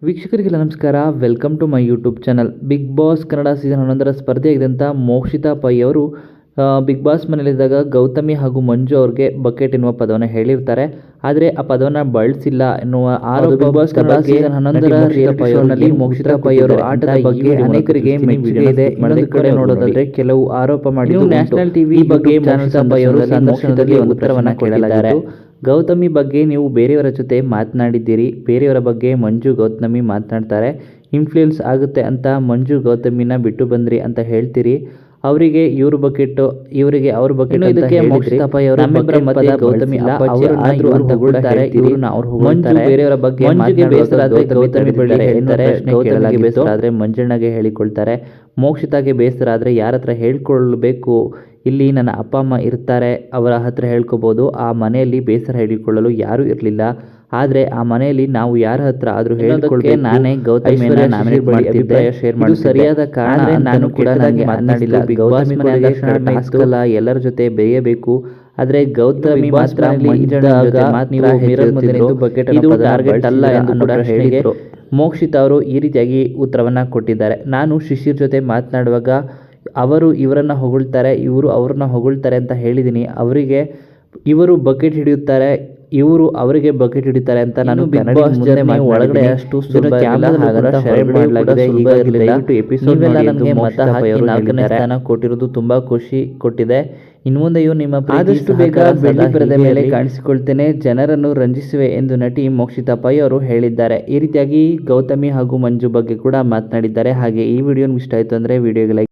ವೀಕ್ಷಕರಿಗೆಲ್ಲ ನಮಸ್ಕಾರ. Welcome to my YouTube channel. Big Boss Kannada season 11ರ ಸ್ಪರ್ಧೆಯಾಗಿದ್ದಂಥ ಮೋಕ್ಷಿತಾ ಪೈ ಅವರು ಬಿಗ್ ಬಾಸ್ ಮನೆಯಲ್ಲಿದ್ದಾಗ ಗೌತಮಿ ಹಾಗೂ ಮಂಜು ಅವ್ರಿಗೆ ಬಕೆಟ್ ಎನ್ನುವ ಪದವನ್ನು ಹೇಳಿರ್ತಾರೆ. ಆದರೆ ಆ ಪದವನ್ನು ಬಳಸಿಲ್ಲ ಎನ್ನುವ ಆರೋಪ ಬಿಗ್ ಬಾಸ್ ಕನ್ನಡ ಸೀಸನ್ 11ರ ಮೋಕ್ಷಿತಾ ಪೈ ಅವರು ಆಟದ ಬಗ್ಗೆ ಅನೇಕರಿಗೆ ಮೆಚ್ಚುಗೆ ಇದೆ. ಇನ್ನೊಂದು ಕಡೆ ನೋಡೋದಾದ್ರೆ ಕೆಲವು ಆರೋಪ ಮಾಡಿ ನ್ಯಾಷನಲ್ ಟಿವಿ ಬಗ್ಗೆ ಮೋಕ್ಷಿತಾ ಪೈ ಅವರು ಸಂದರ್ಶನದಲ್ಲಿ ಉತ್ತರವನ್ನು ಕೇಳಲಾಗಿದೆ. ಗೌತಮಿ ಬಗ್ಗೆ ನೀವು ಬೇರೆಯವರ ಜೊತೆ ಮಾತನಾಡಿದ್ದೀರಿ, ಬೇರೆಯವರ ಬಗ್ಗೆ ಮಂಜು ಗೌತಮಿ ಮಾತನಾಡ್ತಾರೆ, ಇನ್ಫ್ಲೂಯೆನ್ಸ್ ಆಗುತ್ತೆ ಅಂತ ಮಂಜು ಗೌತಮಿನ ಬಿಟ್ಟು ಬಂದ್ರಿ ಅಂತ ಹೇಳ್ತೀರಿ. ಅವರಿಗೆ ಇವ್ರ ಬಕೆಟ್, ಇವರಿಗೆ ಅವ್ರ ಬಕೆಟ್ ಅಂತ ಹೇಳಿದ್ರಿ. ಗೌತಮಿ ಆದ್ರು ಅಂತ ಹೇಳ್ತಾರೆ. ಮಂಜು ಬೇರೆಯವರ ಬಗ್ಗೆ ಮಂಜುಗೆ ಬೇಸರ ಆದ್ರೆ ಗೌತಮಿ ಬಳಿ ಹೇಳ್ತಾರೆ, ಗೌತಮಿಗೆ ಬೇಸರ ಆದ್ರೆ ಮಂಜಣ್ಣಗೆ ಹೇಳಿಕೊಳ್ತಾರೆ. ಮೋಕ್ಷಿತಾಗೆ ಬೇಸರ ಆದ್ರೆ ಯಾರ ಹತ್ರ ಹೇಳ್ಕೊಳ್ಬೇಕು, ಇಲ್ಲಿ ನನ್ನ ಅಪ್ಪ ಅಮ್ಮ ಇರ್ತಾರೆ, ಅವರ ಹತ್ರ ಹೇಳ್ಕೊಬೋದು. ಆ ಮನೆಯಲ್ಲಿ ಬೇಸರ ಹೇಳಿಕೊಳ್ಳಲು ಯಾರೂ ಇರಲಿಲ್ಲ. ಆದರೆ ಆ ಮನೆಯಲ್ಲಿ ನಾವು ಯಾರ ಹತ್ರ ಆದರೂ ಹೇಳ್ಕೊಳ್ಳೋಕೆ ನಾನೇ ಗೌತಮಿಯನ್ನ ನಾಮಿನೇಟ್ ಮಾಡ್ತಿದ್ದೆ. ಶೇರ್ ಮಾಡಿ ಸರಿಯಾದ ಕಾರಣ ನಾನು ಕೂಡ ನನಗೆ ಮಾತನಾಡಿಲ್ಲ. ಗೌತಮಿ ಅಲ್ಲ, ಎಲ್ಲರ ಜೊತೆ ಬೆರೆಯಬೇಕು. ಆದರೆ ಗೌತಮಿ ಮಾತ್ರ ಇದು ಟಾರ್ಗೆಟ್ ಅಲ್ಲ ಎಂದು ಕೂಡ ಹೇಳಿದರು. ಮೋಕ್ಷಿತ್ ಅವರು ಈ ರೀತಿಯಾಗಿ ಉತ್ತರವನ್ನು ಕೊಟ್ಟಿದ್ದಾರೆ. ನಾನು ಶಿಶಿರ್ ಜೊತೆ ಮಾತನಾಡುವಾಗ ಅವರು ಇವರನ್ನು ಹೊಗಳ್ತಾರೆ, ಇವರು ಅವ್ರನ್ನ ಹೊಗಳ್ತಾರೆ ಅಂತ ಹೇಳಿದ್ದೀನಿ. ಅವರಿಗೆ ಇವರು ಬಕೆಟ್ ಹಿಡಿಯುತ್ತಾರೆ, ಇವರು ಅವರಿಗೆ ಬಕೆಟ್ ಹಿಡಿತಾರೆ ಅಂತ ನಾನು ಒಳಗಡೆ ಅಷ್ಟು ಕೊಟ್ಟಿರೋದು ತುಂಬಾ ಖುಷಿ ಕೊಟ್ಟಿದೆ. ಇನ್ನು ಮುಂದೆಯೂ ನಿಮ್ಮ ಆದಷ್ಟು ಬೇಗ ಬೆಳ್ಳಿ ಪರದೆ ಮೇಲೆ ಕಾಣಿಸಿಕೊಳ್ತೇನೆ, ಜನರನ್ನು ರಂಜಿಸುವೆ ಎಂದು ನಟಿ ಮೋಕ್ಷಿತಾ ಪೈ ಅವರು ಹೇಳಿದ್ದಾರೆ. ಈ ರೀತಿಯಾಗಿ ಗೌತಮಿ ಹಾಗೂ ಮಂಜು ಬಗ್ಗೆ ಕೂಡ ಮಾತನಾಡಿದ್ದಾರೆ. ಹಾಗೆ ಈ ವಿಡಿಯೋ ಇಷ್ಟ ಆಯಿತು ಅಂದರೆ ವಿಡಿಯೋಗೆ ಲೈಕ್